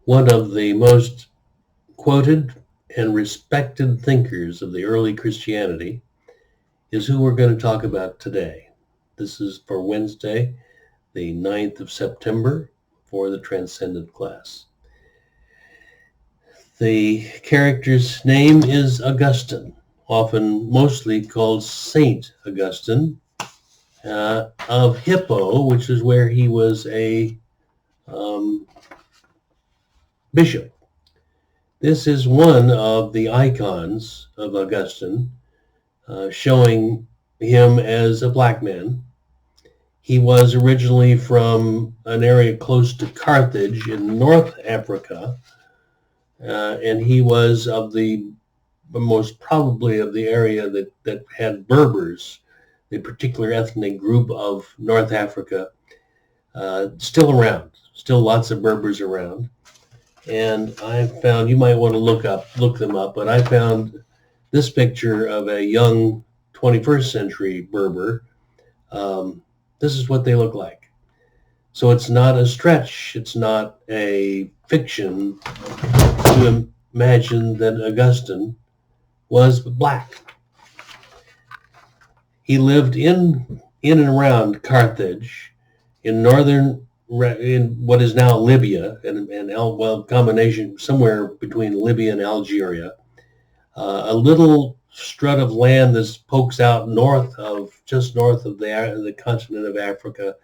One of the most quoted and respected thinkers of the early Christianity is who we're going to talk about today. This is for Wednesday, the 9th of September, for the Transcendent class. The character's name is Augustine, often mostly called Saint Augustine, of Hippo, which is where he was a bishop. This is one of the icons of Augustine, showing him as a black man. He was originally from an area close to Carthage in North Africa, and he was of the most probably of the area that had Berbers, the particular ethnic group of North Africa, still around, still lots of Berbers around. And I found, you might want to look them up, but I found this picture of a young 21st century Berber. This is what they look like. So it's not a stretch, it's not a fiction to imagine that Augustine was black. He lived in and around Carthage in what is now Libya, and combination somewhere between Libya and Algeria. A little strut of land that pokes out just north of the continent of Africa,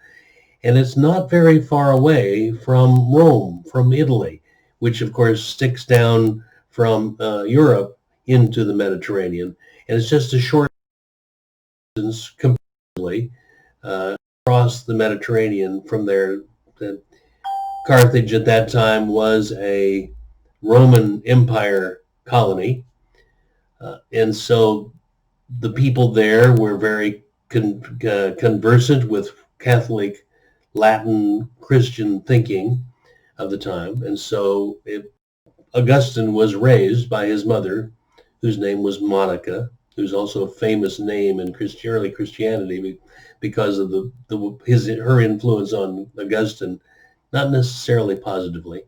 and it's not very far away from Rome, from Italy, which of course sticks down from Europe into the Mediterranean, and it's just a short distance comparatively across the Mediterranean from there. Carthage at that time was a Roman Empire colony, and so the people there were very conversant with Catholic, Latin, Christian thinking of the time, and so Augustine was raised by his mother, whose name was Monica, who's also a famous name in early Christianity because of her influence on Augustine, not necessarily positively.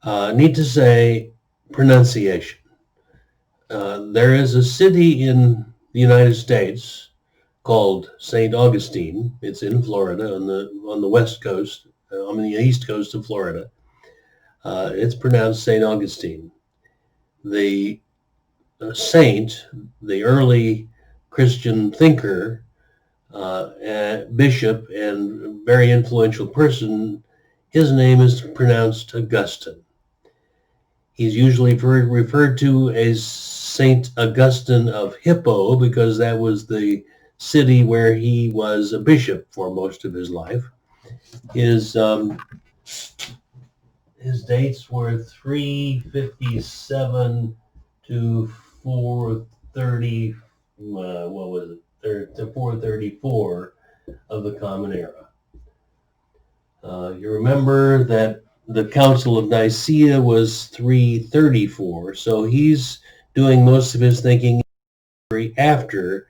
Need to say, pronunciation. There is a city in the United States called St. Augustine. It's in Florida on the west coast, on the east coast of Florida. It's pronounced St. Augustine. The saint, the early Christian thinker, bishop, and very influential person, his name is pronounced Augustine. He's usually referred to as Saint Augustine of Hippo because that was the city where he was a bishop for most of his life. His dates were 357 to 430. What was it? To 434 of the Common Era. You remember that the Council of Nicaea was 334, so he's doing most of his thinking after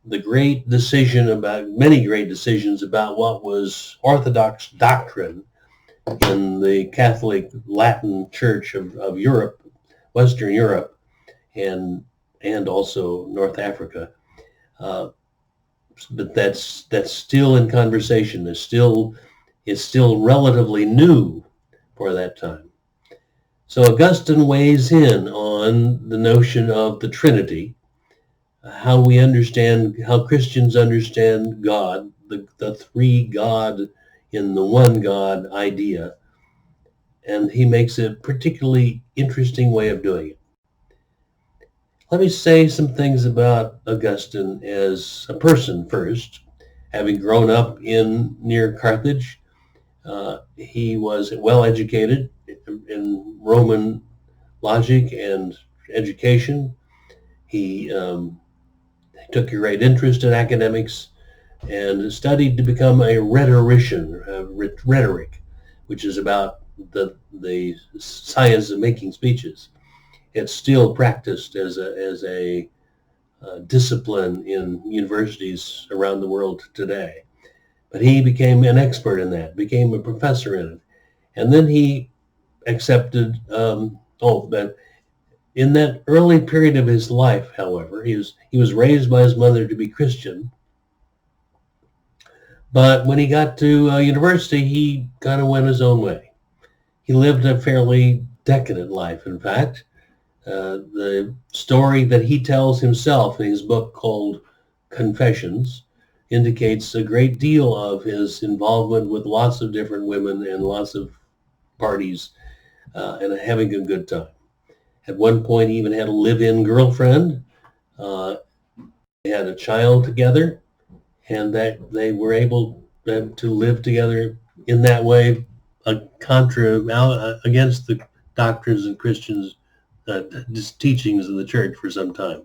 many great decisions about what was Orthodox doctrine in the Catholic Latin Church of Europe, Western Europe, and also North Africa. But that's still in conversation. It's still relatively new for that time. So Augustine weighs in on the notion of the Trinity, how Christians understand God, the three God in the one God idea, and he makes a particularly interesting way of doing it. Let me say some things about Augustine as a person first. Having grown up near Carthage, he was well educated in Roman logic and education. He took a great interest in academics and studied to become a rhetorician, rhetoric, which is about the science of making speeches. It's still practiced as a discipline in universities around the world today. But he became an expert in that, became a professor in it, And then he accepted, but in that early period of his life, however, he was raised by his mother to be Christian. But when he got to university, he kind of went his own way. He lived a fairly decadent life, in fact. The story that he tells himself in his book called Confessions indicates a great deal of his involvement with lots of different women and lots of parties and having a good time. At one point, he even had a live-in girlfriend. They had a child together, and that they were able to live together in that way, against the doctrines and Christians' teachings in the church for some time.